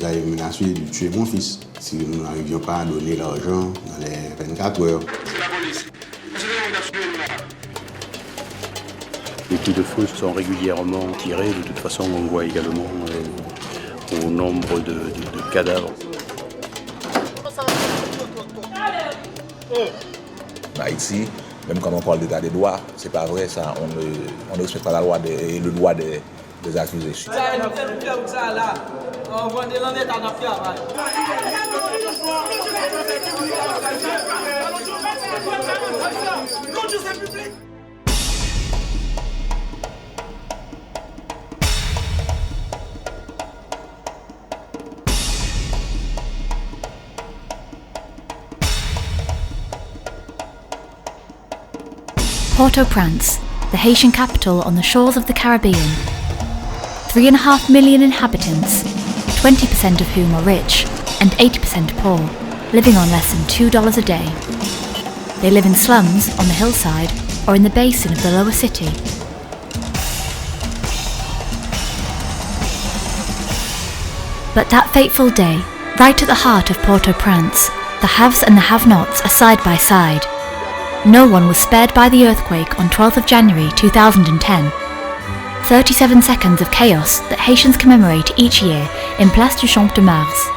Ils avaient menacé de tuer mon fils si nous n'arrivions pas à donner l'argent dans les 24 heures. Les coups de feu sont régulièrement tirés. De toute façon, on voit également au nombre de cadavres. En Haïti, même quand on parle d'état des droits, c'est pas vrai ça. On ne respecte pas la loi et le droit des accusés. Port-au-Prince, the Haitian capital on the shores of the Caribbean. 3.5 million inhabitants, 20% of whom are rich and 80% poor, living on less than $2 a day. They live in slums on the hillside or in the basin of the lower city. But that fateful day, right at the heart of Port-au-Prince, the haves and the have-nots are side by side. No one was spared by the earthquake on 12th of January 2010. 37 seconds of chaos that Haitians commemorate each year in Place du Champ de Mars.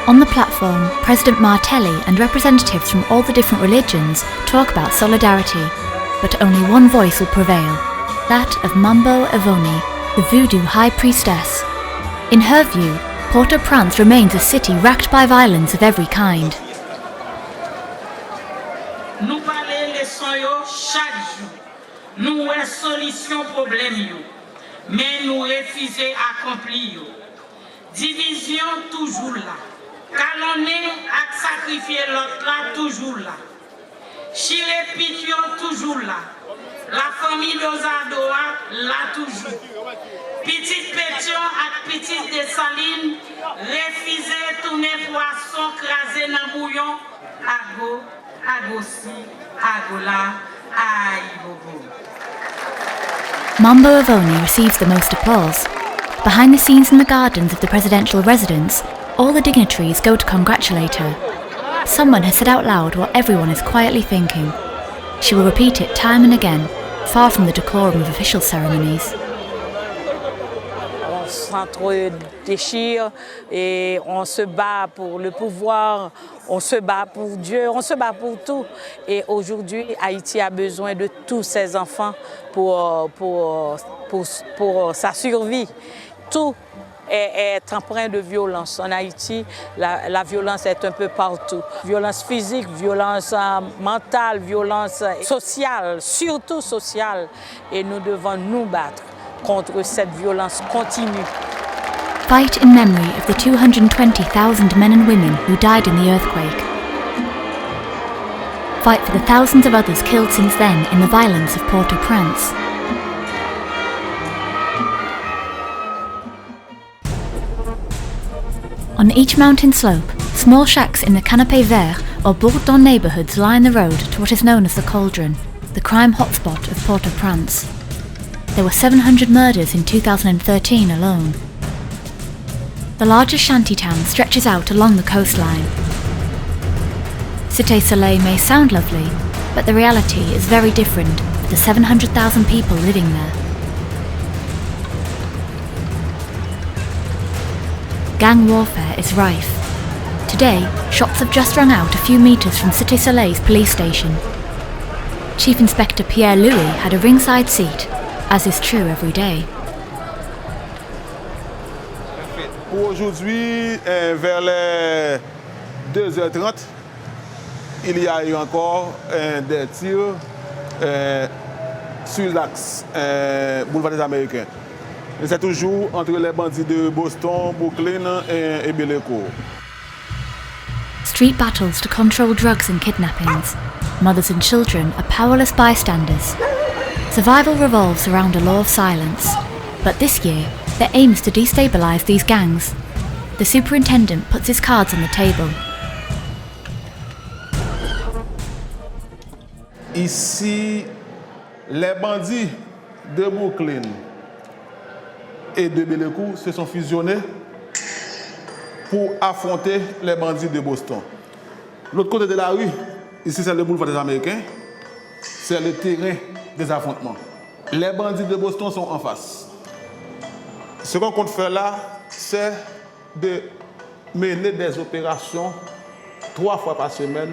On the platform, President Martelly and representatives from all the different religions talk about solidarity, but only one voice will prevail, that of Mambo Evoni, the voodoo high priestess. In her view, Port-au-Prince remains a city racked by violence of every kind. Nous parlons leçons yo chaque jour. Nous avons solution problème yo, mais nous refusons accomplir yo. Division toujours là. Calomnie à sacrifier l'autre là toujours là. Chire pition toujours là. La famille d'Ozadoa là toujours. Petite pétion ak petite dessaline, refuser tourner poisson crasé dans bouillon, ago, agosi, agola, aibobo. Mambo Evoni receives the most applause. Behind the scenes in the gardens of the presidential residence, all the dignitaries go to congratulate her. Someone has said out loud what everyone is quietly thinking. She will repeat it time and again, far from the decorum of official ceremonies. On s'entre-déchire et on se bat pour le pouvoir, on se bat pour Dieu, on se bat pour tout. Et aujourd'hui, Haïti a besoin de tous ses enfants pour sa survie. Tout est empreint de violence. En Haïti, la violence est un peu partout. Violence physique, violence mentale, violence sociale, surtout sociale. Et nous devons nous battre contre cette violence continue. Fight in memory of the 220,000 men and women who died in the earthquake. Fight for the thousands of others killed since then in the violence of Port-au-Prince. On each mountain slope, small shacks in the Canapé Vert or Bourdon neighbourhoods line the road to what is known as the Cauldron, the crime hotspot of Port-au-Prince. There were 700 murders in 2013 alone. The largest shantytown stretches out along the coastline. Cité Soleil may sound lovely, but the reality is very different for the 700,000 people living there. Gang warfare is rife. Today, shots have just rung out a few metres from Cité Soleil's police station. Chief Inspector Pierre Louis had a ringside seat, as is true every day. Pour aujourd'hui, vers les 2h30, il y a eu encore des tirs sur l'axe boulevard des Américains. Et c'est toujours entre les bandits de Boston, Brooklyn et Bellecour. Street battles to control drugs and kidnappings. Mothers and children are powerless bystanders. Survival revolves around a law of silence. But this year, their aim is to destabilise these gangs. The superintendent puts his cards on the table. Ici, Les bandits de Brooklyn et de Belleville se sont fusionnés pour affronter les bandits de Boston. L'autre côté de la rue, ici c'est le boulevard des Américains, c'est le terrain des affrontements. Les bandits de Boston sont en face. Ce qu'on compte faire là, c'est de mener des opérations 3 fois par semaine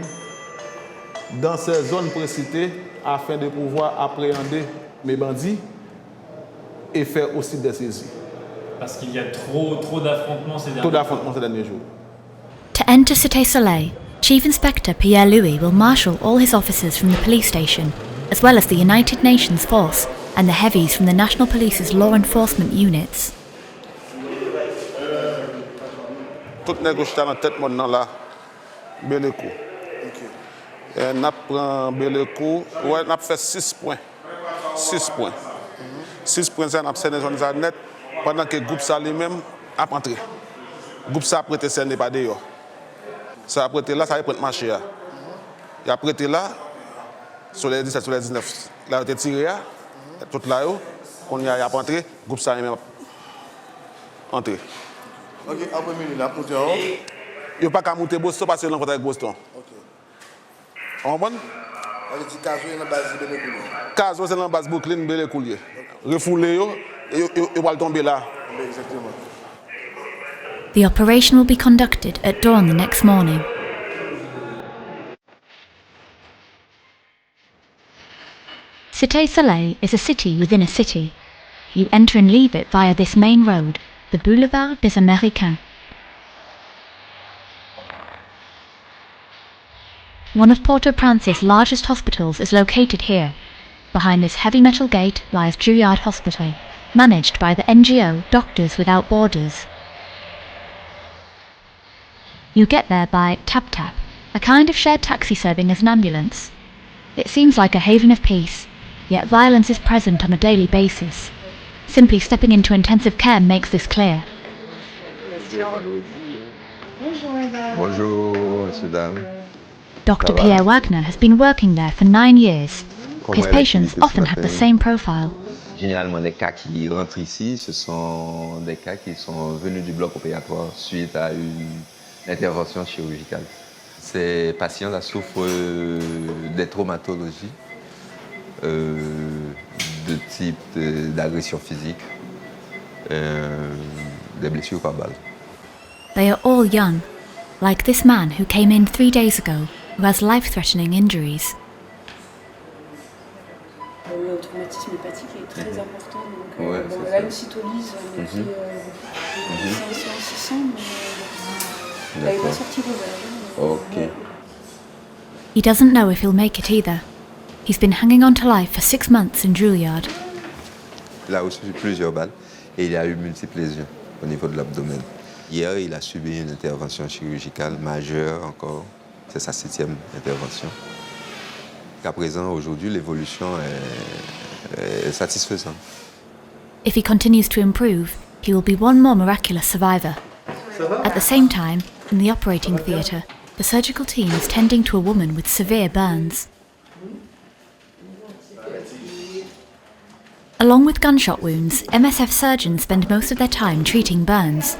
dans ces zones précitées afin de pouvoir appréhender mes bandits et faire aussi des saisies. Parce qu'il y a trop d'affrontements ces derniers jours. Trop d'affrontements ces derniers jours. To enter Cité Soleil, Chief Inspector Pierre Louis will marshal all his officers from the police station, as well as the United Nations force and the heavies from the National Police's law enforcement units. Tout négocié dans tête maintenant là, Beleco. Et n'a pris Beleco, ouais, n'a fait 6 points. 6 points. 6 points, ça n'a fait des zones net pendant que le groupe ça lui-même a entré. Le groupe ça a prêté ça n'est pas dehors. Ça a prêté là, ça a prêté marché. Il a prêté là, sur les 17, sur les 19. Là, il a été tiré, tout là-haut, qu'on y a entré, le groupe ça lui-même entré. Ok, après minuit, là, monter en haut. Il n'y a pas qu'à monter Boston parce qu'il y a avec Boston. Ok. On va? On dit Caso est dans la base de Belleville. Caso c'est dans la base Brooklyn, Belleville. Refoulé, il va tomber là. Exactement. The operation will be conducted at dawn the next morning. Cité Soleil is a city within a city. You enter and leave it via this main road, the Boulevard des Américains. One of Port-au-Prince's largest hospitals is located here. Behind this heavy metal gate lies Juilliard Hospital, managed by the NGO Doctors Without Borders. You get there by tap-tap, a kind of shared taxi serving as an ambulance. It seems like a haven of peace, yet violence is present on a daily basis. Simply stepping into intensive care makes this clear. Bonjour, messieurs, dames. Dr. Pierre Wagner has been working there for 9 years. His patients often have the same profile. Généralement, les cas qui rentrent ici, ce sont des cas qui sont venus du bloc opératoire suite à une intervention chirurgicale. Ces patients là souffrent des traumatologies de type d'agression physique, des blessures par balle. They are all young, like this man who came in 3 days ago, who has life-threatening injuries. Le traumatisme hépatique est très important, donc ouais, là une cytolyse, on a pris 500-600, mais là il va sortir au vert. Ok. He doesn't know if he'll make it either. He's been hanging on to life for 6 months in Juilliard. Il a reçu plusieurs balles et il a eu multiples lésions au niveau de l'abdomen. Hier, il a subi une intervention chirurgicale majeure encore. C'est sa 7e intervention. Qu'à présent, aujourd'hui, l'évolution est satisfaisante. If he continues to improve, he will be one more miraculous survivor. At the same time, in the operating theatre, the surgical team is tending to a woman with severe burns. Along with gunshot wounds, MSF surgeons spend most of their time treating burns.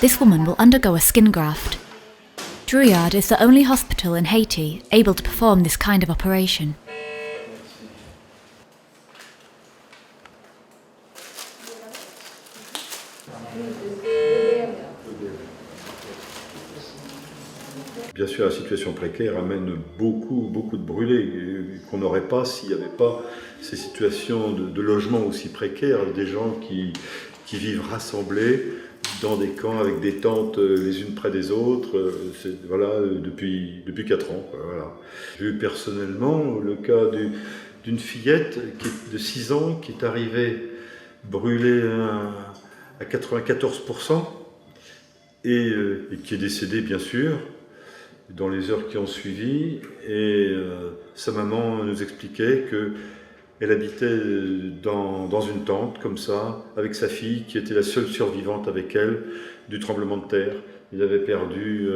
This woman will undergo a skin graft. Juilliard is the only hospital in Haiti able to perform this kind of operation. Bien sûr, la situation précaire amène beaucoup de brûlés qu'on n'aurait pas s'il n'y avait pas ces situations de logement aussi précaires, des gens qui vivent rassemblés dans des camps avec des tentes les unes près des autres, voilà, depuis 4 ans. Voilà. J'ai eu personnellement le cas d'une fillette de 6 ans qui est arrivée brûlée à 94% et qui est décédée bien sûr dans les heures qui ont suivi. Et sa maman nous expliquait qu'elle habitait dans une tente comme ça, avec sa fille qui était la seule survivante avec elle du tremblement de terre. Il avait perdu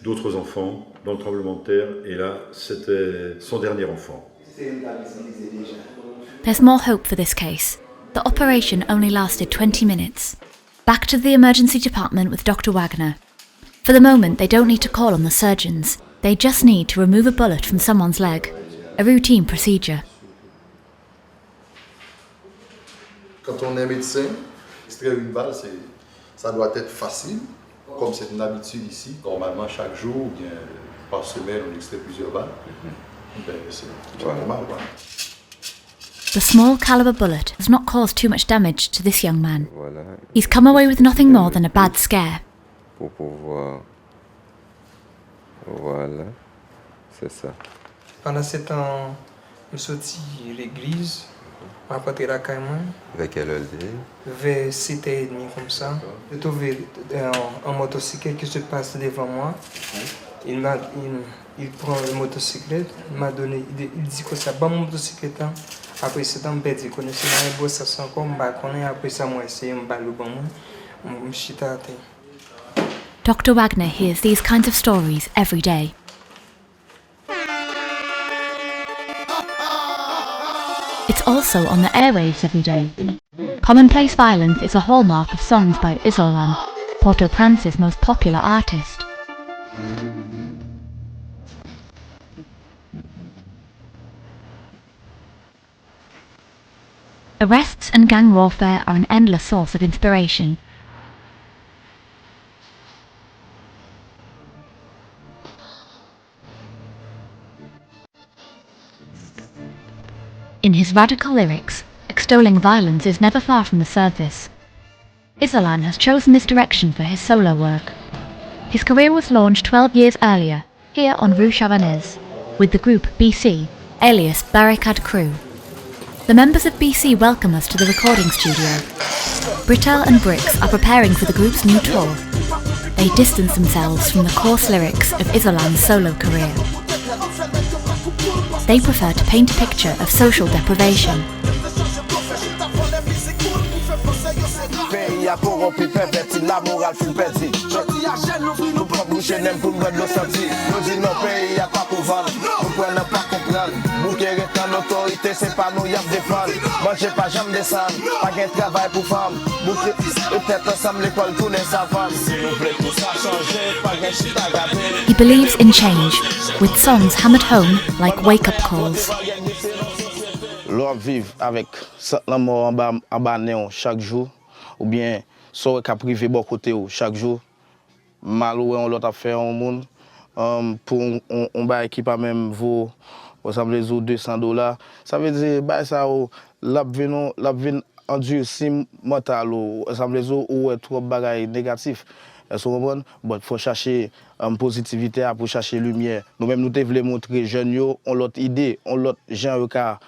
d'autres enfants dans le tremblement de terre et là c'était son dernier enfant. There's more hope for this case. The operation only lasted 20 minutes. Back to the emergency department with Dr. Wagner. For the moment, they don't need to call on the surgeons. They just need to remove a bullet from someone's leg. A routine procedure. Quand on est médecin, extraire une balle, ça doit être facile, comme c'est une habitude ici. Normalement, chaque jour, ou bien par semaine, on extrait plusieurs balles. C'est normal, quoi. The small caliber bullet has not caused too much damage to this young man. He's come away with nothing more than a bad scare. Pour pouvoir... Voilà, c'est ça. Pendant ce temps, je suis sorti à l'église, je suis rentré à la caille. Vers quelle heure? Vers 7h30 comme ça. J'ai trouvé un motocyclette qui se passe devant moi. Il prend la motocyclette, il m'a donné, il dit que ça va mon motocyclette. Après c'est un bête, il connaissait un boss, ça sent comme après ça moi essayé un ballon bon moi, je suis tâté. Dr. Wagner hears these kinds of stories every day. It's also on the airwaves every day. Commonplace violence is a hallmark of songs by Isolan, Port-au-Prince's most popular artist. Arrests and gang warfare are an endless source of inspiration. In his radical lyrics, extolling violence is never far from the surface. Isolan has chosen this direction for his solo work. His career was launched 12 years earlier, here on Rue Chavannes, with the group BC, alias Barricade Crew. The members of BC welcome us to the recording studio. Brittel and Bricks are preparing for the group's new tour. They distance themselves from the coarse lyrics of Isolan's solo career. They prefer to paint a picture of social deprivation. He believes in change, with songs hammered home like wake-up calls. L'on vit avec la mort en bas néon chaque jour, ou bien soit qu'à privé bon côté chaque jour. Malou on l'autre affaire au monde pour on bas équipe même vaut ensemble les $200. Ça veut dire bah ça la vin endurci mental ensemble les ou trop bagaille négatif. Est-ce qu'on comprend? Bon, faut chercher positivité pour chercher lumière. Nous même nous devons montrer jeunes yo on l'autre idée, on l'autre gens ka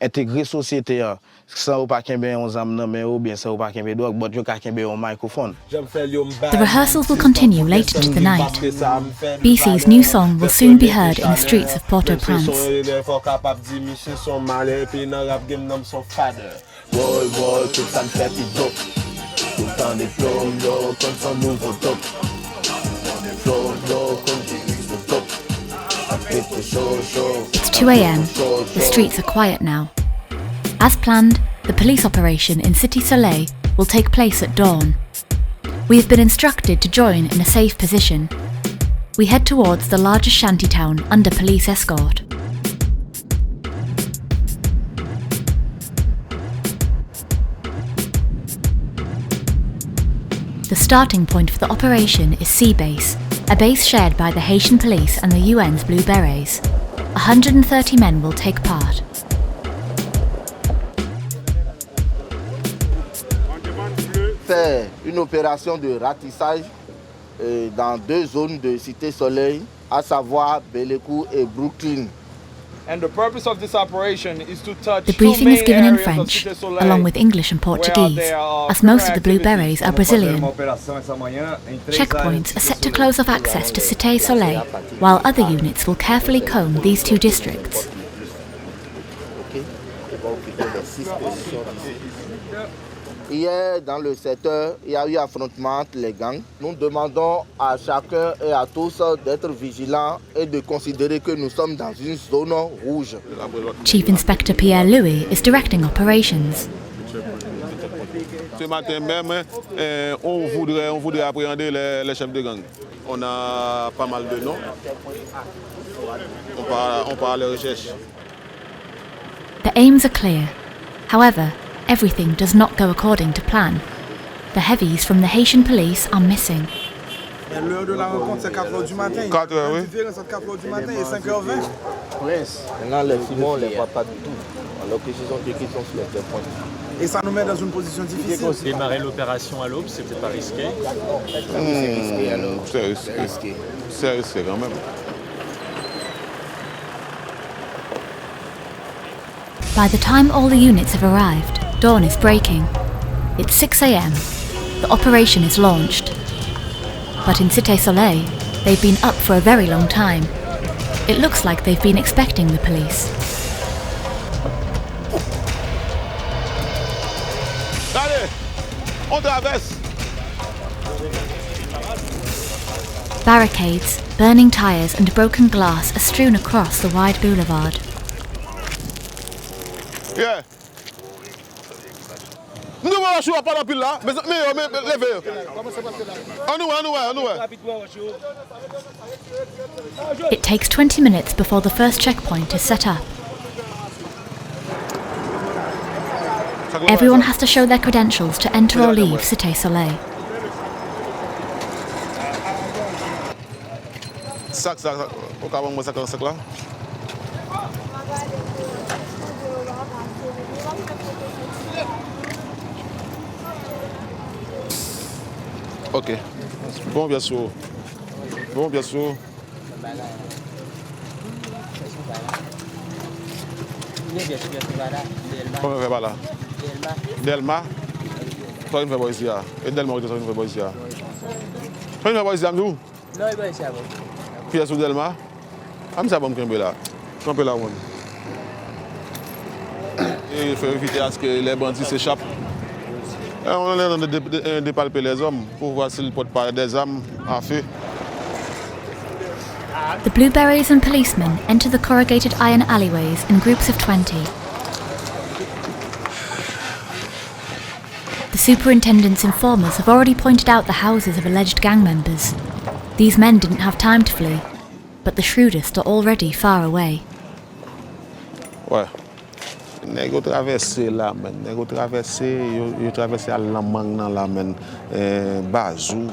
intégrer société sans pas qu'un ben on âme mais ou bien sans pas qu'un ben drogue but yo ka qu'un ben on microphone. The rehearsals will continue late into the night. BC's new song will soon be heard in the streets of Port-au-Prince. It's 2 a.m. The streets are quiet now. As planned, the police operation in Cité Soleil will take place at dawn. We have been instructed to join in a safe position. We head towards the largest shantytown under police escort. The starting point for the operation is Sea Base, a base shared by the Haitian police and the UN's Blue Berets. 130 men will take part. Faire une opération de ratissage dans 2 zones de Cité Soleil, à savoir Belekou et Brooklyn. And the purpose of this operation is to touch The briefing is given in French, along with English and Portuguese, as most of the Blue Berets are Brazilian. Checkpoints are set to close off access to Cité Soleil, while other units will carefully comb these 2 districts. Hier, dans le secteur, il y a eu affrontement entre les gangs. Nous demandons à chacun et à tous d'être vigilants et de considérer que nous sommes dans une zone rouge. Chief Inspector Pierre Louis is directing operations. Ce matin même, on voudrait appréhender les chefs de gang. On a pas mal de noms. On part à la recherche. The aims are clear. However, everything does not go according to plan. The heavies from the Haitian police are missing. L'heure de la rencontre, c'est 4h du matin. 4h, oui. La différence entre 4h du matin et 5h20. Maintenant, les Simons, on ne les voit pas du tout. Alors que ce sont des qui sont sur les points. Et ça nous met dans une position difficile. Démarrer l'opération à l'aube, c'était pas risqué. C'est risqué à l'aube. C'est risqué. C'est risqué quand même. By the time all the units have arrived, dawn is breaking. It's 6 a.m. The operation is launched. But in Cité Soleil, they've been up for a very long time. It looks like they've been expecting the police. Allez, on traverse. Barricades, burning tyres and broken glass are strewn across the wide boulevard. Yeah. Nous devons jouer pas dans pile là, mais levez. On nous. It takes 20 minutes before the first checkpoint is set up. Everyone has to show their credentials to enter or leave Cité Soleil. Sac, au cas où moi sac là. Ok. Bon, bien sûr. Comment on fait pas là? Delma. Toi, une fois ici. Et Delma, tu une fois ici. Toi, une fois ici, nous? Non, il va ici. Puis, sur Delma. Comme ça, bon, là. Camper là, on. Il faut éviter à ce que les bandits s'échappent. On est en train de dépalper les hommes pour voir s'ils portent pas des armes à feu. The blueberries and policemen enter the corrugated iron alleyways in groups of 20. The superintendent's informers have already pointed out the houses of alleged gang members. These men didn't have time to flee, but the shrewdest are already far away. Ouais. Nèg yo traversé là, nèg yo traversé à Lamang dans la men Bazou,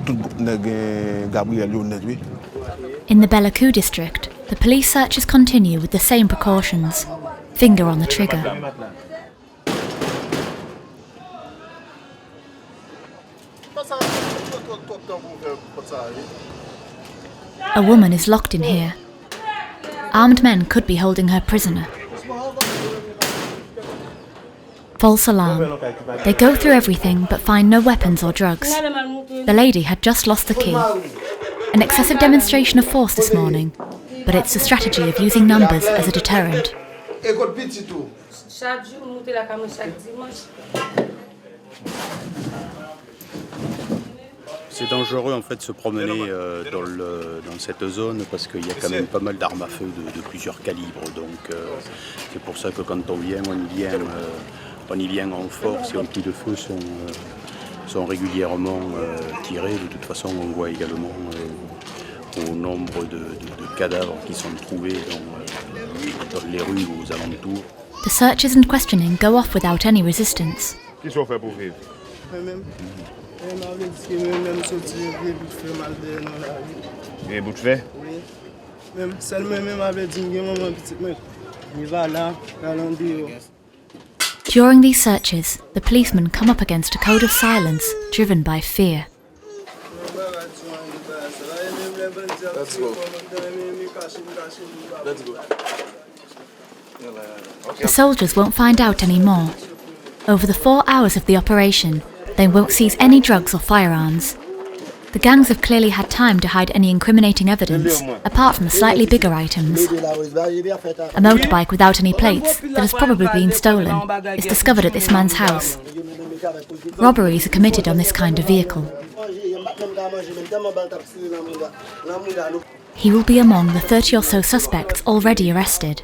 tout nèg Gabriel yo net oui. In the Belakou district, the police searches continue with the same precautions. Finger on the trigger. A woman is locked in here. Armed men could be holding her prisoner. False alarm. They go through everything but find no weapons or drugs. The lady had just lost the key. An excessive demonstration of force this morning, but it's a strategy of using numbers as a deterrent. C'est dangereux en fait de se promener dans cette zone parce qu'il y a quand même pas mal d'armes à feu de plusieurs calibres. Donc c'est pour ça que quand on y vient en force et les coups de feu sont régulièrement tirés. De toute façon, on voit également au nombre de cadavres qui sont trouvés dans les rues aux alentours. The searches and questioning go off without any resistance. Qu'est-ce qu'on fait pour vivre? Un bout de fait? Oui. Même seulement même avec dit maman petite mec. Il va là, During these searches, the policemen come up against a code of silence driven by fear. Let's go. The soldiers won't find out any more. Over the 4 hours of the operation, they won't seize any drugs or firearms. The gangs have clearly had time to hide any incriminating evidence, apart from the slightly bigger items. A motorbike without any plates, that has probably been stolen, is discovered at this man's house. Robberies are committed on this kind of vehicle. He will be among the 30 or so suspects already arrested.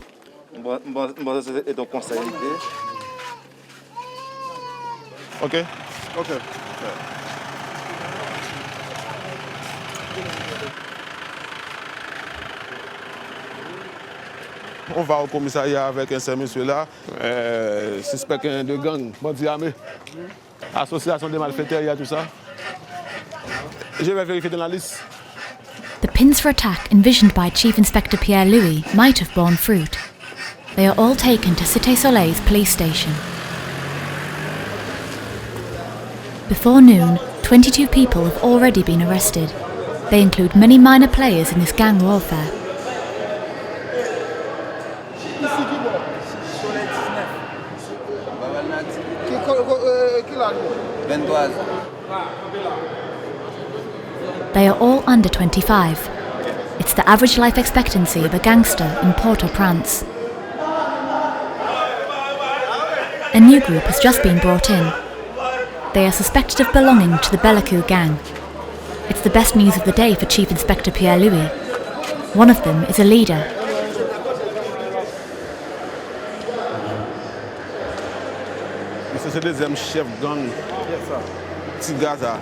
Okay? Okay. On va au commissariat avec un seul monsieur là, suspect de gang, bandit armé, association des malfaiteurs, il y a tout ça. Je vais vérifier dans la liste. The pins for attack envisioned by Chief Inspector Pierre Louis might have borne fruit. They are all taken to Cité Soleil's police station. Before noon, 22 people have already been arrested. They include many minor players in this gang warfare. They are all under 25. It's the average life expectancy of a gangster in Port-au-Prince. A new group has just been brought in. They are suspected of belonging to the Bellecour gang. It's the best news of the day for Chief Inspector Pierre Louis. One of them is a leader. C'est le deuxième chef gang. Tigaza.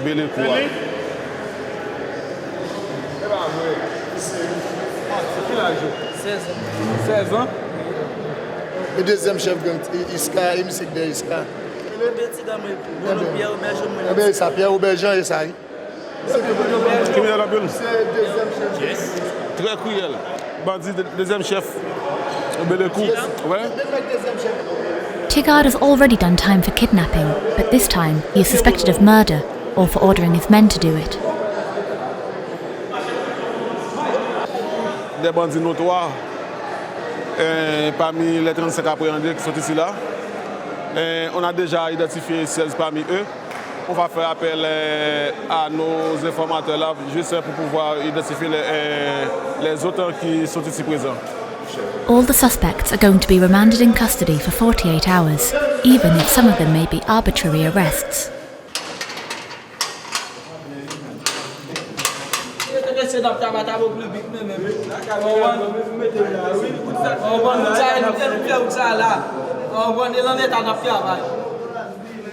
Bellecour. 16 ans. Le deuxième chef gang, Iska, il me sait que Iska. Ça, Pierre Aubergent et ça. C'est le deuxième chef. Très cruel. Bandit, deuxième chef. Bellecour. Ouais. Tigard has already done time for kidnapping, but this time he is suspected of murder or for ordering his men to do it. Des bandits notoires. Parmi les 35 appréhendés qui sont ici là, on a déjà identifié 16 parmi eux. On va faire appel à nos informateurs là, juste pour pouvoir identifier les auteurs qui sont ici présents. All the suspects are going to be remanded in custody for 48 hours, even if some of them may be arbitrary arrests.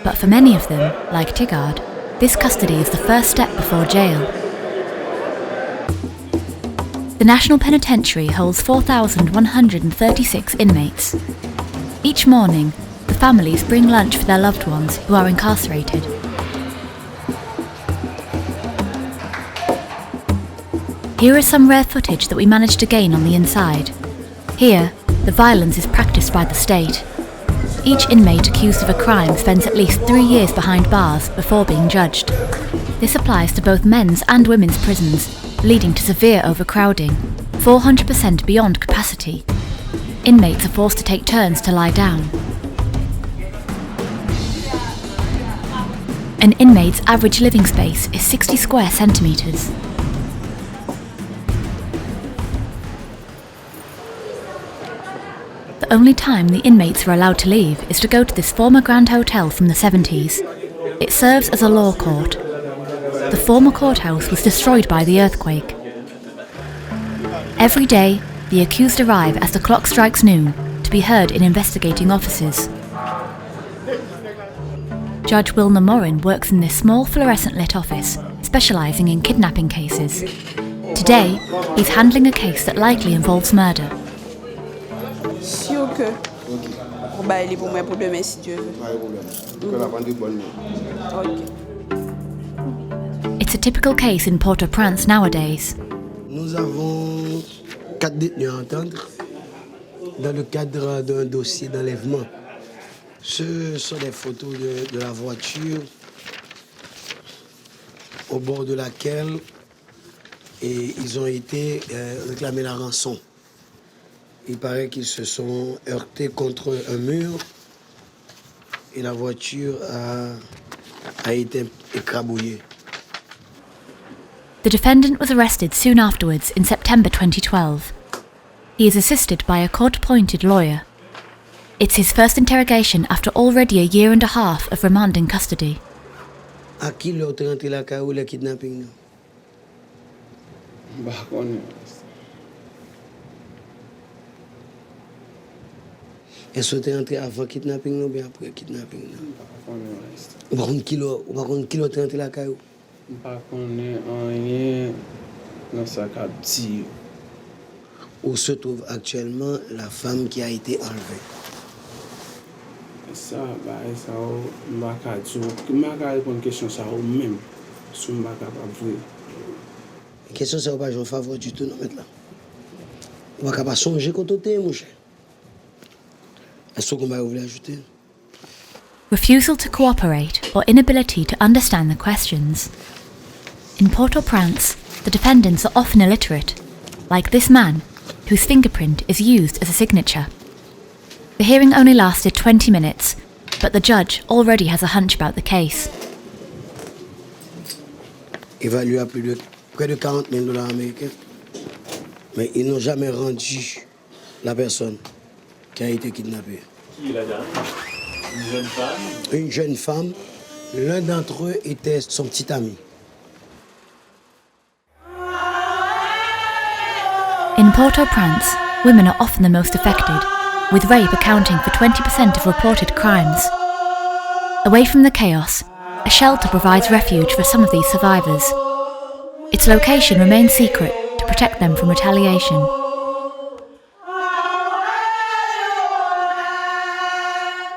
But for many of them, like Tigard, this custody is the first step before jail. The National Penitentiary holds 4,136 inmates. Each morning, the families bring lunch for their loved ones who are incarcerated. Here is some rare footage that we managed to gain on the inside. Here, the violence is practiced by the state. Each inmate accused of a crime spends at least 3 years behind bars before being judged. This applies to both men's and women's prisons, leading to severe overcrowding, 400% beyond capacity. Inmates are forced to take turns to lie down. An inmate's average living space is 60 square centimetres. The only time the inmates are allowed to leave is to go to this former Grand Hotel from the 70s. It serves as a law court. The former courthouse was destroyed by the earthquake. Every day, the accused arrive as the clock strikes noon to be heard in investigating offices. Judge Wilner Morin works in this small fluorescent-lit office, specialising in kidnapping cases. Today, he's handling a case that likely involves murder. Sûr que on va aller pour moi pour demain si Dieu veut. It's a typical case in Port-au-Prince nowadays. Nous avons 4 détenus à entendre dans le cadre d'un dossier d'enlèvement. Ce sont des photos de la voiture au bord de laquelle ils ont été réclamés la rançon. Il paraît qu'ils se sont heurtés contre un mur et la voiture a été écrabouillée. The defendant was arrested soon afterwards in September 2012. He is assisted by a court-appointed lawyer. It's his first interrogation after already a year and a half of remand in custody. À qui l'autre rentré la caille ou le kidnapping? Est-ce que tu es entré avant kidnapping ou bien après kidnapping? Par contre, qui l'autre rentré la caille? Par contre, rien dans sa carte. Où se trouve actuellement la femme qui a été enlevée? Ça, ça, je ne vais pas répondre à une question ça même. Je ne vais pas capable. La question, c'est pas un faveur du tout, non, maintenant. On va pas songer quand on est, mon cher. Est-ce qu'on va vous ajouter? Refusal to cooperate or inability to understand the questions. In Port-au-Prince, the defendants are often illiterate, like this man, whose fingerprint is used as a signature. The hearing only lasted 20 minutes, but the judge already has a hunch about the case. Évalué à près de 40 000 $ américains, mais ils n'ont jamais rendu la personne qui a été kidnappée. Qui est la dame? Une jeune femme? Une jeune femme. L'un d'entre eux était son petit ami. In Port-au-Prince, women are often the most affected, with rape accounting for 20% of reported crimes. Away from the chaos, a shelter provides refuge for some of these survivors. Its location remains secret to protect them from retaliation.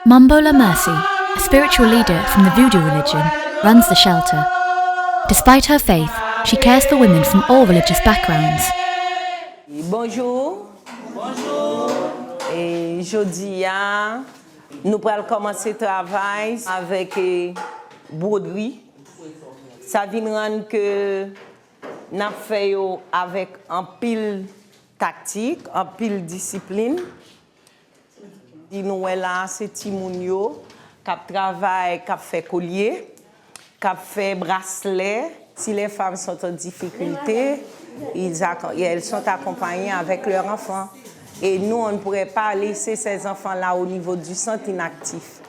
Mambo La Mercy, a spiritual leader from the Voodoo religion, runs the shelter. Despite her faith, she cares for women from all religious backgrounds. Bonjour. Bonjour. Et jeudi, nous allons commencer le travail avec broderie. Ça vient rendre que nous faisons avec un pile tactique, un pile discipline. Nous là, c'est Timounio qui travaille, qui fait collier, qui fait bracelet. Si les femmes sont en difficulté, elles sont accompagnées avec leurs enfants. Et nous, on ne pourrait pas laisser ces enfants-là au niveau du centre inactif.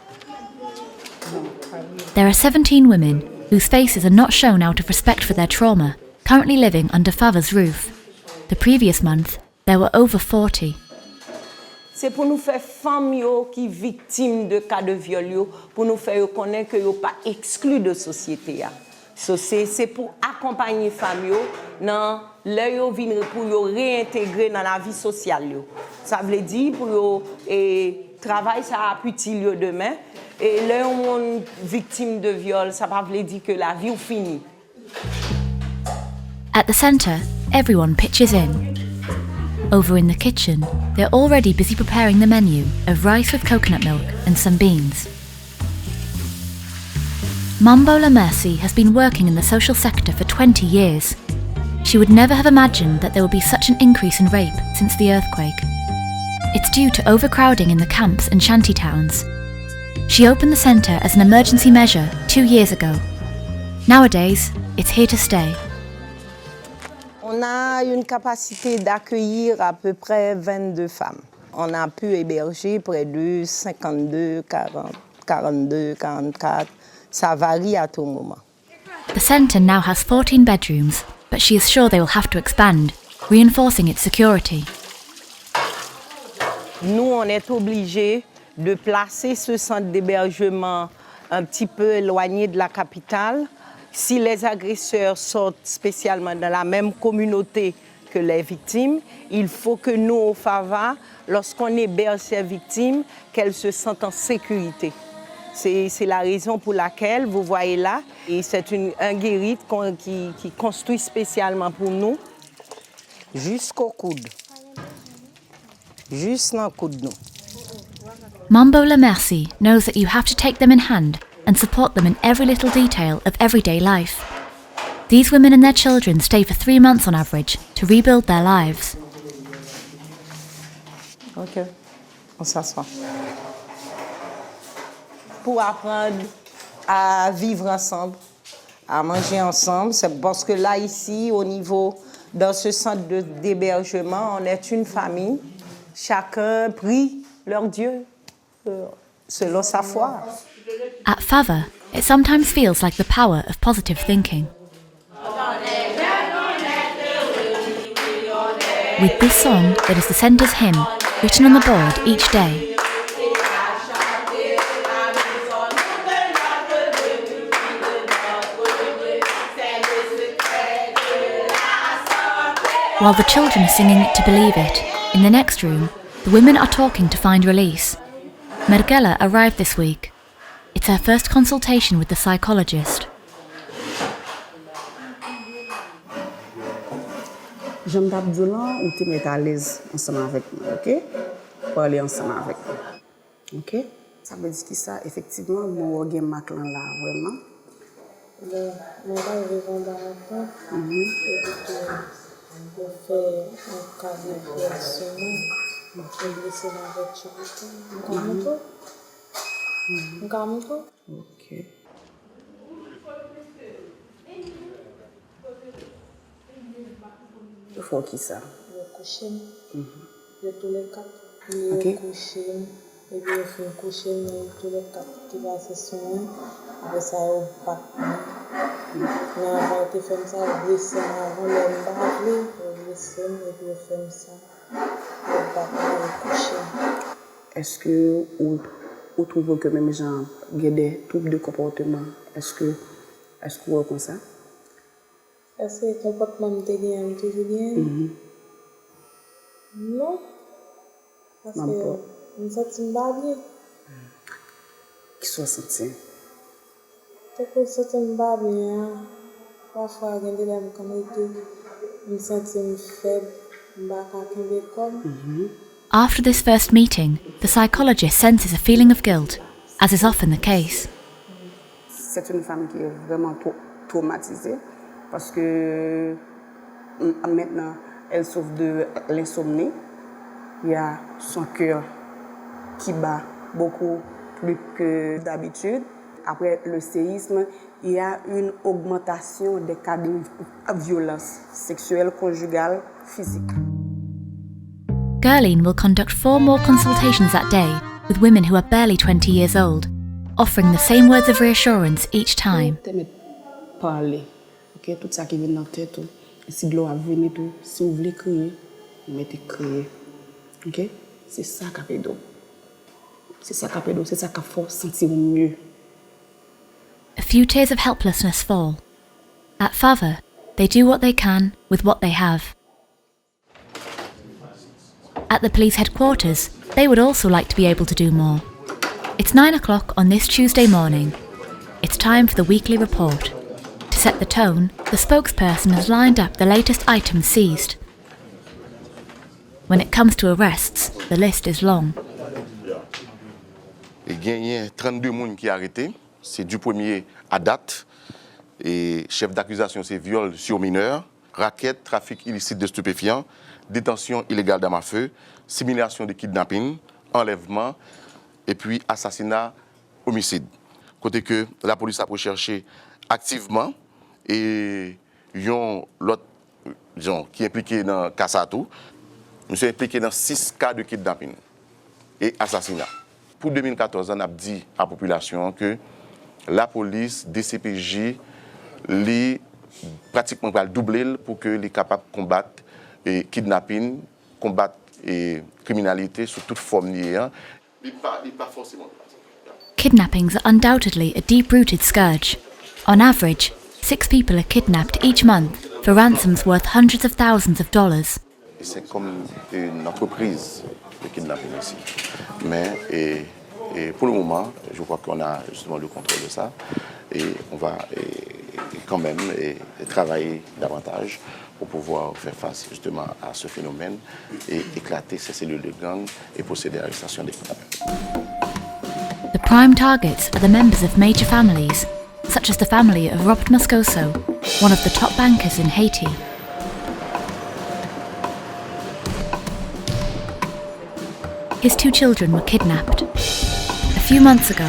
There are 17 women whose faces are not shown out of respect for their trauma, currently living under Fava's roof. The previous month, there were over 40. C'est pour nous faire femmes qui sont victimes de cas de viol, pour nous faire connaître que nous ne sont pas exclus de la société. C'est pour accompagner les femmes dans leur vie pour réintégrer dans la vie sociale. Ça veut dire pour travail ça a utile demain et leur victime de viol ça ne veut dire que la vie est finie. At the centre, everyone pitches in. Over in the kitchen, they're already busy preparing the menu of rice with coconut milk and some beans. Mambo La Mercy has been working in the social sector for 20 years. She would never have imagined that there would be such an increase in rape since the earthquake. It's due to overcrowding in the camps and shanty towns. She opened the centre as an emergency measure 2 years ago. Nowadays, it's here to stay. On a une capacité d'accueillir à peu près 22 femmes. On a pu héberger près de 52, 40, 42, 44. Ça varie à tout moment. The centre now has 14 bedrooms, but she is sure they will have to expand, reinforcing its security. Nous, on est obligés de placer ce centre d'hébergement un petit peu éloigné de la capitale. Si les agresseurs sortent spécialement dans la même communauté que les victimes, il faut que nous, au FAVA, lorsqu'on héberge ces victimes, qu'elles se sentent en sécurité. C'est la raison pour laquelle vous voyez là, et c'est un guérite qui construit spécialement pour nous, jusqu'au coude. Juste dans le coude nous. Mambo La Mercy knows that you have to take them in hand and support them in every little detail of everyday life. These women and their children stay for 3 months on average to rebuild their lives. Ok, on s'assoit. Pour apprendre à vivre ensemble, à manger ensemble, c'est parce que là, ici, au niveau, dans ce centre d'hébergement, on est une famille. Chacun prie leur Dieu. selon sa foi. At Fava, it sometimes feels like the power of positive thinking. With this song that is the centre's hymn, written on the board each day, while the children are singing it to believe it, in the next room, the women are talking to find release. Mergela arrived this week. It's her first consultation with the psychologist. Je me tape là ou tu mets à l'aise ensemble avec moi, ok? Parler ensemble avec moi, ok? Ça veut dire que ça, effectivement, mon organe m'a là, vraiment. On va répondre à la on fait un cas de personne, on peut laisser la voiture. On calme tout? Ok. Il faut qui ça? Le coucher. De tous les quatre. Le coucher. Et puis, il faut coucher, mais tous les quatre qui va se soigner. Après ça, il va pas. Mais avant de faire ça, il blesse avant le bavler, il blesse et puis il fait ça. Il va pas le coucher. Est-ce que vous trouvez que même gens ont des troubles de comportement? Est-ce que vous voyez comme ça? Est-ce que le comportement est toujours bien? Non. Parce que je me sens pas bien. Qui soit senti? Je me sens pas bien. Parfois, je me sens faible. Je me sens comme. After this first meeting, the psychologist senses a feeling of guilt, as is often the case. C'est une femme qui est vraiment traumatisée parce que maintenant elle souffre de l'insomnie. Il y a son cœur qui bat beaucoup plus que d'habitude. Après le séisme, il y a une augmentation des cas de violence sexuelle, conjugale, physique. Gerline will conduct 4 more consultations that day with women who are barely 20 years old, offering the same words of reassurance each time. Parler, ok, tout ça qui vient dans la tête, si de l'eau a venu tout, si vous voulez crier, mettez crier, ok, c'est ça qui fait d'eau, c'est ça qui fait d'eau, c'est ça qui fait sentir mieux. A few tears of helplessness fall. At Fava, they do what they can with what they have. At the police headquarters, they would also like to be able to do more. It's 9 o'clock on this Tuesday morning. It's time for the weekly report. To set the tone, the spokesperson has lined up the latest items seized. When it comes to arrests, the list is long. Il y a 32 personnes qui sont arrêtées. C'est du premier à date. Et chef d'accusation, c'est viol sur mineur, racket, trafic illicite de stupéfiants, détention illégale d'armes à feu, simulation de kidnapping, enlèvement et puis assassinat, homicide. Côté que la police a recherché activement et l'autre qui est impliqué dans Kassatou, nous sommes impliqués dans 6 cas de kidnapping et assassinat. Pour 2014, on a dit à la population que la police, DCPJ, les pratiquement doubler pour que les capables de combattre et kidnapping, combattre et criminalité sous toute forme liée. Pas forcément. Kidnappings are undoubtedly a deep-rooted scourge. On average, 6 people are kidnapped each month for ransoms worth hundreds of thousands of dollars. C'est comme une entreprise de kidnapping ici. Mais et pour le moment, je crois qu'on a justement le contrôle de ça et on va quand même travailler davantage pour pouvoir faire face justement à ce phénomène et éclater ces cellules de gang et procéder à l'arrestation des kidnappeurs. The prime targets are the members of major families, such as the family of Robert Moscoso, one of the top bankers in Haiti. His 2 children were kidnapped. A few months ago,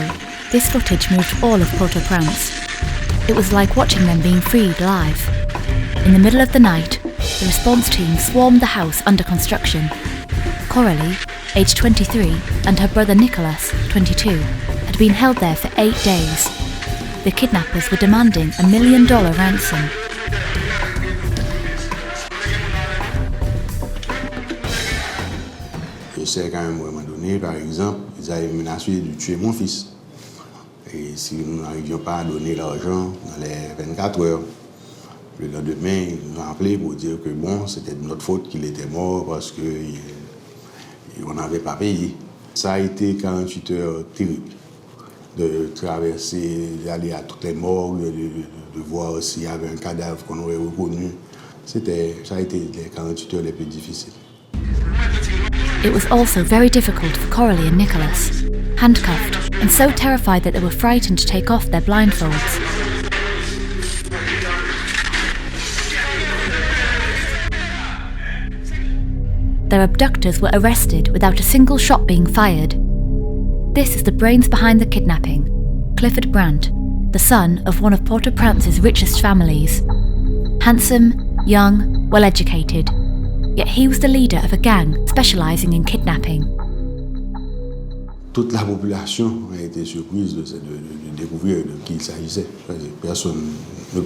this footage moved all of Port-au-Prince. It was like watching them being freed live. In the middle of the night, the response team swarmed the house under construction. Coralie, aged 23, and her brother Nicholas, 22, had been held there for 8 days. The kidnappers were demanding $1 million ransom. Je sais qu'à un moment donné, par exemple, ils avaient menacé de tuer mon fils. Et si nous n'arrivions pas à donner l'argent dans les 24 heures, le lendemain, ils nous ont appelé pour dire que bon, c'était de notre faute qu'il était mort parce qu'on n'avait pas payé. Ça a été 48 heures terribles. De traverser, d'aller à toutes les morgues, de voir s'il y avait un cadavre qu'on aurait reconnu. Ça a été les 48 heures les plus difficiles. It was also very difficult for Coralie and Nicholas, handcuffed and so terrified that they were frightened to take off their blindfolds. Their abductors were arrested without a single shot being fired. This is the brains behind the kidnapping, Clifford Brandt, the son of one of Port-au-Prince's richest families. Handsome, young, well-educated, yet he was the leader of a gang specialising in kidnapping. Toute la population a été surprise de découvrir de qui il s'agissait. Personne ne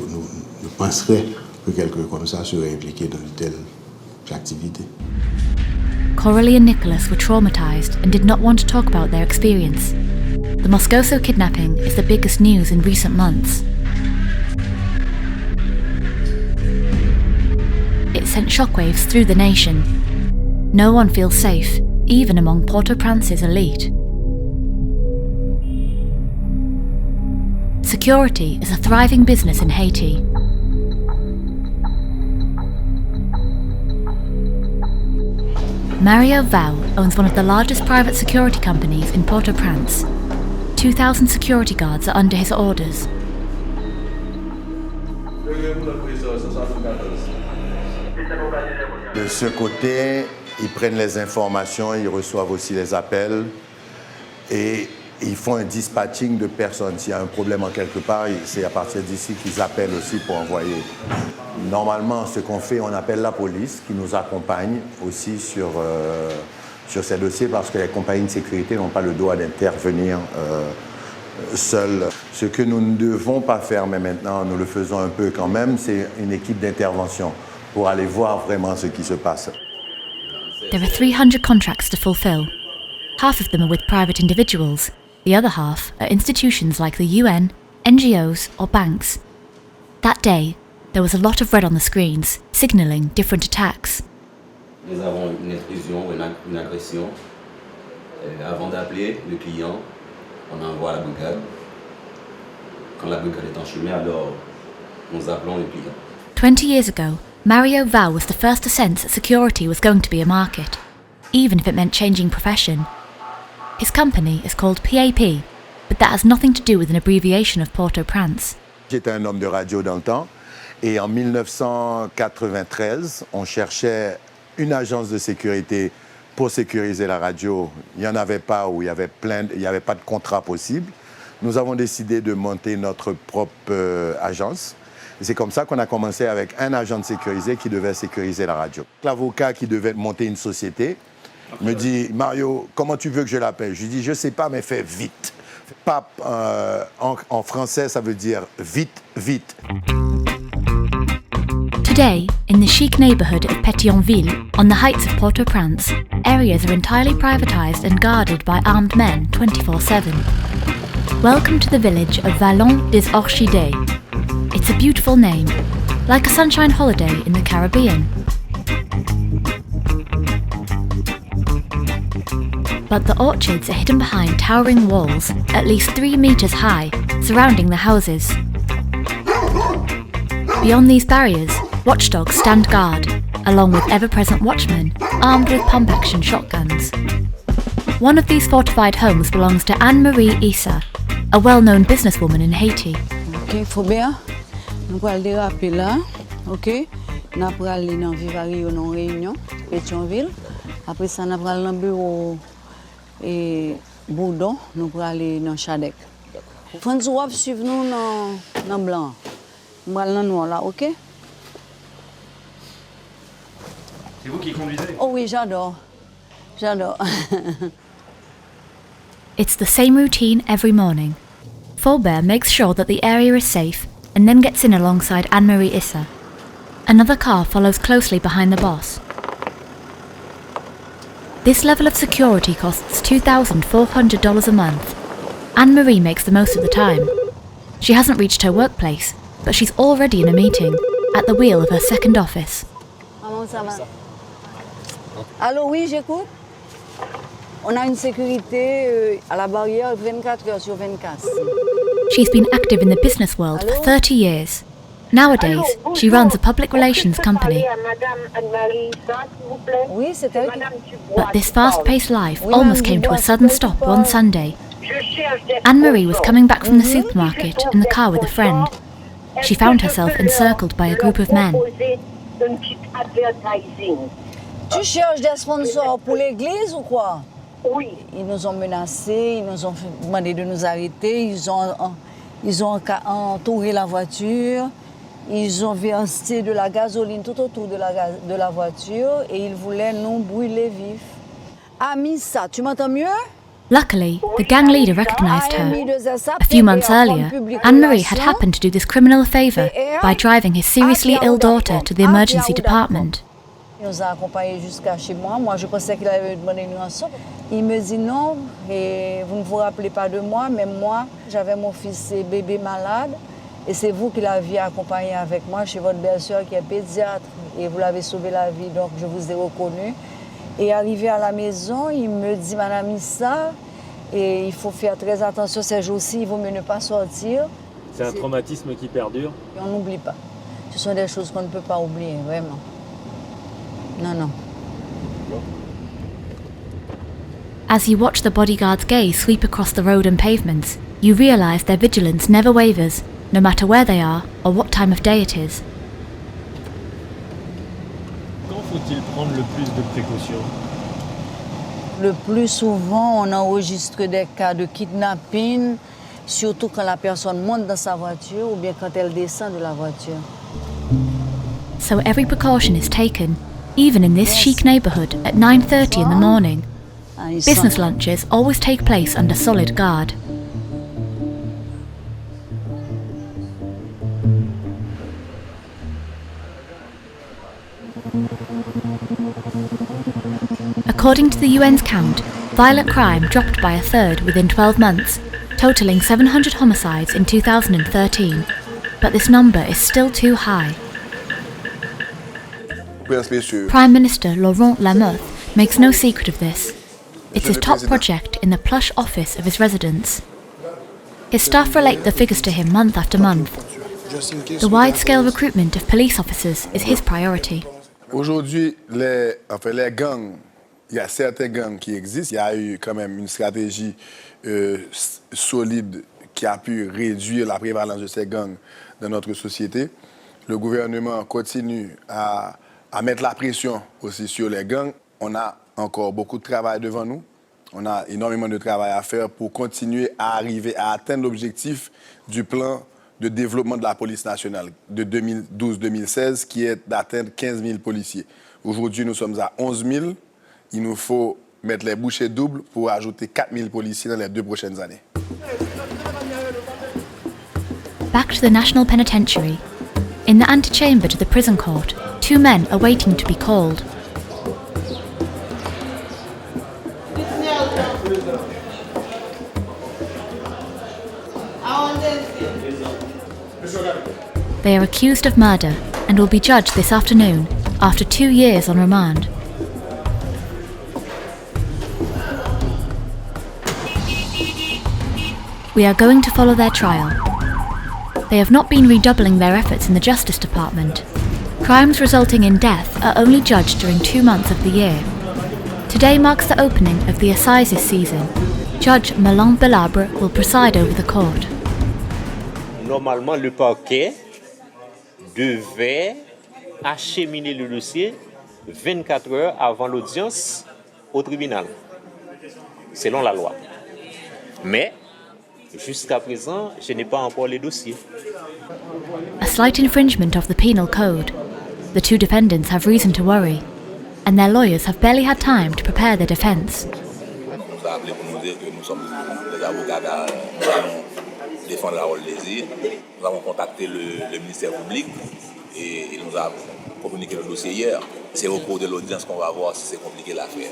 penserait que quelqu'un comme ça serait impliqué dans une telle activité. Coralie and Nicholas were traumatised and did not want to talk about their experience. The Moscoso kidnapping is the biggest news in recent months. It sent shockwaves through the nation. No one feels safe, even among Port-au-Prince's elite. Security is a thriving business in Haiti. Mario Vau owns one of the largest private security companies in Port-au-Prince. 2,000 security guards are under his orders. De ce côté, ils prennent les informations, ils reçoivent aussi les appels et ils font un dispatching de personnes. S'il y a un problème en quelque part, c'est à partir d'ici qu'ils appellent aussi pour envoyer. Normalement, ce qu'on fait, on appelle la police qui nous accompagne aussi sur ces dossiers parce que les compagnies de sécurité n'ont pas le droit d'intervenir seules. Ce que nous ne devons pas faire, mais maintenant nous le faisons un peu quand même, c'est une équipe d'intervention pour aller voir vraiment ce qui se passe. There are 300 contracts to fulfill. Half of them are with private individuals. The other half are institutions like the UN, NGOs or banks. That day, there was a lot of red on the screens, signalling different attacks. Nous avons une intrusion, une agression. Avant d'appeler le client, on envoie la brigade. Quand la brigade est en chemin, alors nous appelons le client. 20 years ago, Mario Vau was the first to sense that security was going to be a market, even if it meant changing profession. His company is called PAP, but that has nothing to do with an abbreviation of Port-au-Prince. J'étais un homme de radio dans le temps et en 1993, on cherchait une agence de sécurité pour sécuriser la radio. Il n'y en avait pas ou il y avait pas de contrat possible. Nous avons décidé de monter notre propre agence. Et c'est comme ça qu'on a commencé avec un agent de sécurité qui devait sécuriser la radio. L'avocat qui devait monter une société me dit « Mario, comment tu veux que je l'appelle ?» Je lui dis « Je ne sais pas, mais fais vite. » Pape, en français, ça veut dire « vite, vite ». Today, in the chic neighbourhood of Pétionville, on the heights of Port-au-Prince, areas are entirely privatised and guarded by armed men 24/7. Welcome to the village of Vallon des Orchidées. It's a beautiful name, like a sunshine holiday in the Caribbean. But the orchards are hidden behind towering walls, at least 3 metres high, surrounding the houses. Beyond these barriers, watchdogs stand guard, along with ever-present watchmen, armed with pump-action shotguns. One of these fortified homes belongs to Anne-Marie Issa, a well-known businesswoman in Haiti. Okay, Fobia, nous allons déraper là, ok? Nous allons aller dans Vivario, dans Réunion, Pétionville. Après ça, nous allons aller dans le bureau et Boudon, nous allons aller dans Chadec. François, suivez-nous dans Blanc. Nous allons dans Noir là, ok? C'est vous qui conduisez? Oh oui, j'adore. J'adore. It's the same routine every morning. Fulbert makes sure that the area is safe and then gets in alongside Anne-Marie Issa. Another car follows closely behind the boss. This level of security costs $2,400 a month. Anne-Marie makes the most of the time. She hasn't reached her workplace, but she's already in a meeting, at the wheel of her second office. Comment ça va? Allô, oui, j'écoute. On a une sécurité à la barrière 24 heures sur 24. She's been active in the business world for 30 years. Nowadays, she runs a public relations company. Oui, c'est elle. But this fast-paced life almost came to a sudden stop one Sunday. Anne-Marie was coming back from the supermarket in the car with a friend. She found herself encircled by a group of men. Tu cherches des sponsors pour l'église ou quoi? Oui. Ils nous ont menacés, ils nous ont demandé de nous arrêter, ils ont entouré la voiture, ils ont versé de la gasoline tout autour de la voiture et ils voulaient nous brûler vifs. Amissa, tu m'entends mieux? Luckily, the gang leader recognized her. A few months earlier, Anne-Marie had happened to do this criminal a favor by driving his seriously ill daughter to the emergency department. Il nous a accompagnés jusqu'à chez moi. Moi, je pensais qu'il avait demandé une rançon. Il me dit non, et vous ne vous rappelez pas de moi, mais moi, j'avais mon fils et bébé malade, et c'est vous qui l'aviez accompagné avec moi chez votre belle-sœur qui est pédiatre, et vous l'avez sauvé la vie, donc je vous ai reconnu. Et arrivé à la maison, il me dit, Madame Issa, et il faut faire très attention ces jours-ci, il vaut mieux ne pas sortir. C'est un traumatisme qui perdure. Et on n'oublie pas. Ce sont des choses qu'on ne peut pas oublier, vraiment. Non, non. As you watch the bodyguard's gaze sweep across the road and pavements, you realise their vigilance never wavers, no matter where they are or what time of day it is. Quand faut-il prendre le plus de précautions? Le plus souvent, on enregistre des cas de kidnapping, surtout quand la personne monte dans sa voiture ou bien quand elle descend de la voiture. So every precaution is taken, even in this chic neighbourhood at 9:30 in the morning. Business lunches always take place under solid guard. According to the UN's count, violent crime dropped by a third within 12 months, totalling 700 homicides in 2013. But this number is still too high. Prime Minister Laurent Lamothe makes no secret of this. It's his top project in the plush office of his residence. His staff relate the figures to him month after month. The wide-scale recruitment of police officers is his priority. Aujourd'hui, les gangs, il y a certains gangs qui existent. Il y a eu quand même une stratégie solide qui a pu réduire la prévalence de ces gangs dans notre société. Le gouvernement continue à mettre la pression aussi sur les gangs. On a encore beaucoup de travail devant nous. On a énormément de travail à faire pour continuer à arriver à atteindre l'objectif du plan de développement de la police nationale de 2012-2016 qui est d'atteindre 15 000 policiers. Aujourd'hui, nous sommes à 11 000. Il nous faut mettre les bouchées doubles pour ajouter 4 000 policiers dans les 2 prochaines années. Back to the National Penitentiary. In the antechamber to the prison court, 2 men are waiting to be called. They are accused of murder and will be judged this afternoon after 2 years on remand. We are going to follow their trial. They have not been redoubling their efforts in the Justice Department. Crimes resulting in death are only judged during 2 months of the year. Today marks the opening of the Assizes season. Judge Malon Belabre will preside over the court. Normalement, le parquet devait acheminer le dossier 24 heures avant l'audience au tribunal, selon la loi. Mais, jusqu'à présent, je n'ai pas encore les dossiers. A slight infringement of the penal code. The 2 defendants have reason to worry. and their lawyers have barely had time to prepare their defense. Nous a appelé pour nous dire que nous sommes des avocats qui allons défendre la Haute-Désir. Nous avons contacté le ministère public et il nous a communiqué le dossier hier. C'est au cours de l'audience qu'on va voir si c'est compliqué l'affaire.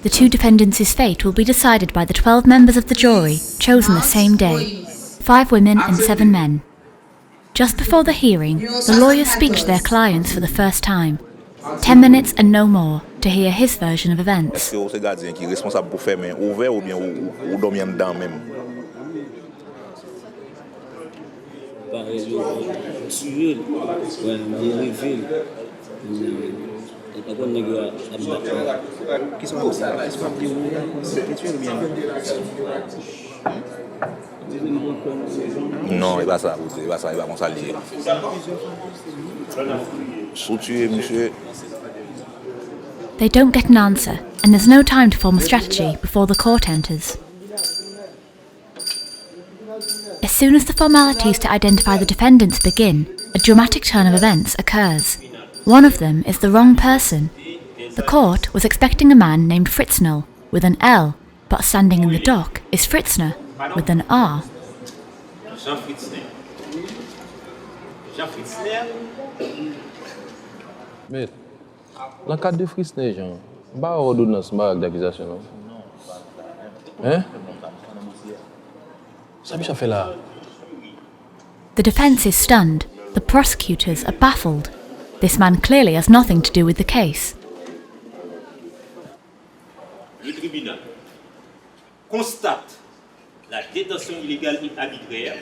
The two defendants' fate will be decided by the 12 members of the jury chosen the same day, 5 women and 7 men. Just before the hearing, the lawyers speak to their clients for the first time. 10 minutes and no more to hear his version of events. Est-ce que c'est gardien qui est responsable pour faire main ouvert ou bien ou dormir dedans même? Par exemple, tuer, dériver. Qui sont non, il va ça, il va comme ça lier. Tuer, monsieur. They don't get an answer, and there's no time to form a strategy before the court enters. As soon as the formalities to identify the defendants begin, a dramatic turn of events occurs. One of them is the wrong person. The court was expecting a man named Fritzner with an L, but standing in the dock is Fritzner with an R. Jean Fritzner. Jean Fritzner. Mais, dans le cadre de Fritzner, Jean, il n'y a pas d'ordonnance d'accusation, non? Hein? Ça a fait là. The defense is stunned. The prosecutors are baffled. This man clearly has nothing to do with the case. Le tribunal constate la détention illégale et arbitraire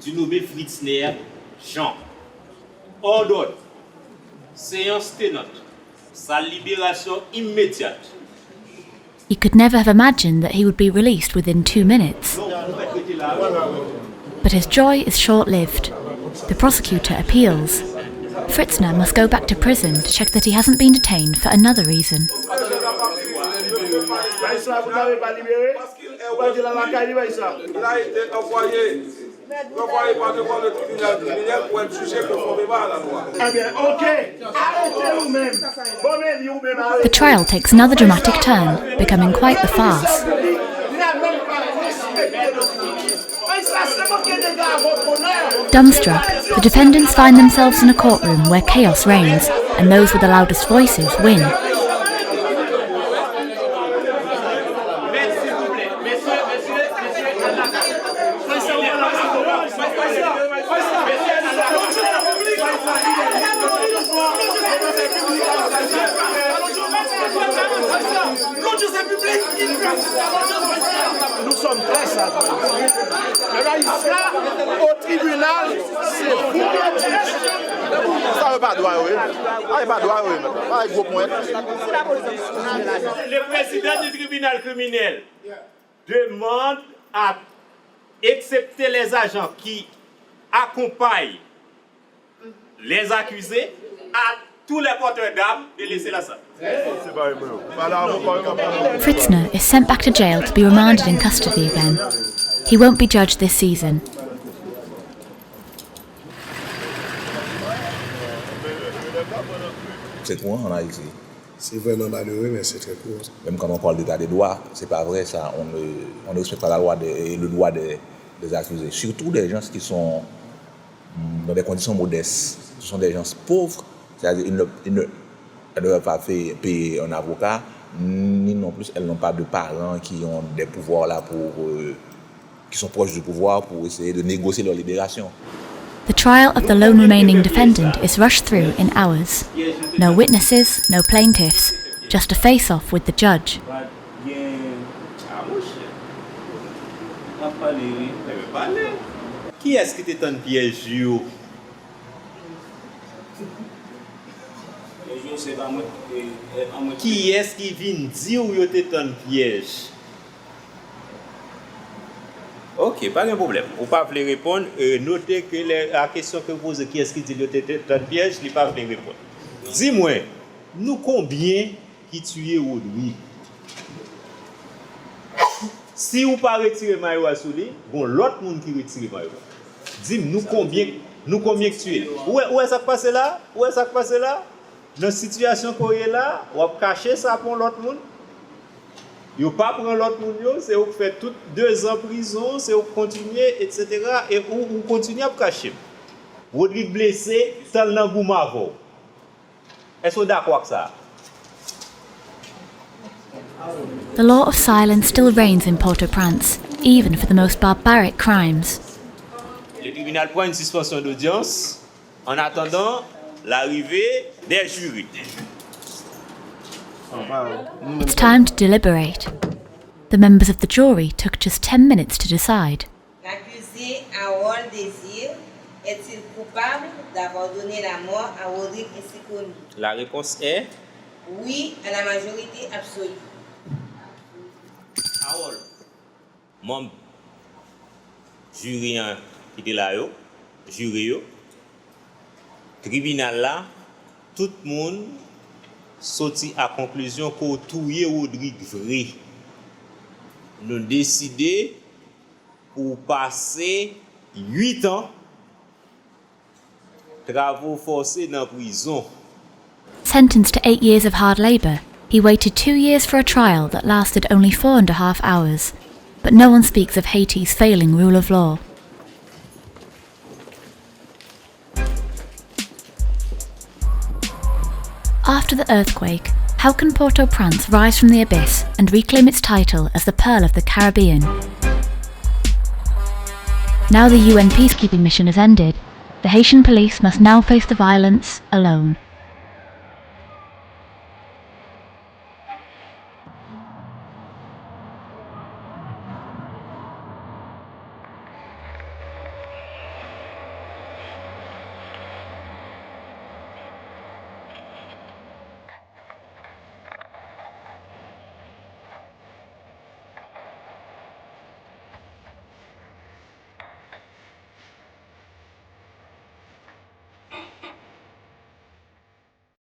du nommé Fritzner Jean. Ordonne, séance tenante, sa libération immédiate. He could never have imagined that he would be released within 2 minutes. But his joy is short-lived. The prosecutor appeals. Fritzner must go back to prison to check that he hasn't been detained for another reason. The trial takes another dramatic turn, becoming quite the farce. Dumbstruck, the defendants find themselves in a courtroom where chaos reigns, and those with the loudest voices win. Nous sommes très satisfaits. Mais là, ici, au tribunal, c'est vous qui dites. Ça ne veut pas droit, oui. Ça ne pas droit, oui. Pas gros point. Le président du tribunal criminel demande à accepter les agents qui accompagnent les accusés à tous les porteurs d'armes de laisser la salle. Fritzner is sent back to jail to be remanded in custody again. He won't be judged this season. C'est trop en Haïti. C'est vraiment malheureux, mais c'est très court. Même quand on parle d'état des droits, c'est pas vrai ça. On ne respecte pas la loi et le droit des accusés. Surtout des gens qui sont dans des conditions modestes. Ce sont des gens pauvres. C'est-à-dire ils ne peuvent pas payer un avocat, ni non plus elles n'ont pas de parents qui ont des pouvoirs là qui sont proches du pouvoir pour essayer de négocier leur libération. The trial of the lone remaining defendant is rushed through in hours. No witnesses, no plaintiffs, just a face-off with the judge. Qui est-ce qui t'est un piège? Qui est-ce qui vient dire que t'es un piège? Ok, pas de problème. Vous ne pouvez pas répondre. Notez que la question que vous posez, qui est-ce qui dit que t'es un piège, il ne peut pas répondre. Dis-moi, nous combien qui tuent aujourd'hui? Si vous ne pas retirer maillot à soulier, bon l'autre monde qui retire maillot. Dis-nous combien nous combien de tués? Où est ça qui passe là? Où est ça qui passe là? Dans la situation qu'on est là, on va cacher ça pour l'autre monde. Vous ne pas prendre l'autre monde, c'est vous faites tout 2 ans en prison, c'est vous continuer, etc. Et vous continuez à cacher. Vous êtes blessé, c'est le goumavo. Est-ce que vous êtes d'accord avec ça? The law of silence still reigns in Port-au-Prince, even for the most barbaric crimes. Le tribunal prend une suspension d'audience en attendant l'arrivée des jurys. It's time to deliberate. The members of the jury took just 10 minutes to decide. L'accusé Harold Désir est-il coupable d'avoir donné la mort à Rodrigue ainsi connu? La réponse est oui à la majorité absolue. Harold, membre jury qui était là, jury, tribunal là, tout le monde sorti à conclusion qu'on touye Rodrigue vrai. Nous décidé pour passer 8 ans travaux forcés dans la prison. Sentenced to 8 years of hard labour, he waited 2 years for a trial that lasted only 4.5 hours. But no one speaks of Haiti's failing rule of law. After the earthquake, how can Port-au-Prince rise from the abyss and reclaim its title as the Pearl of the Caribbean? Now the UN peacekeeping mission has ended, the Haitian police must now face the violence alone.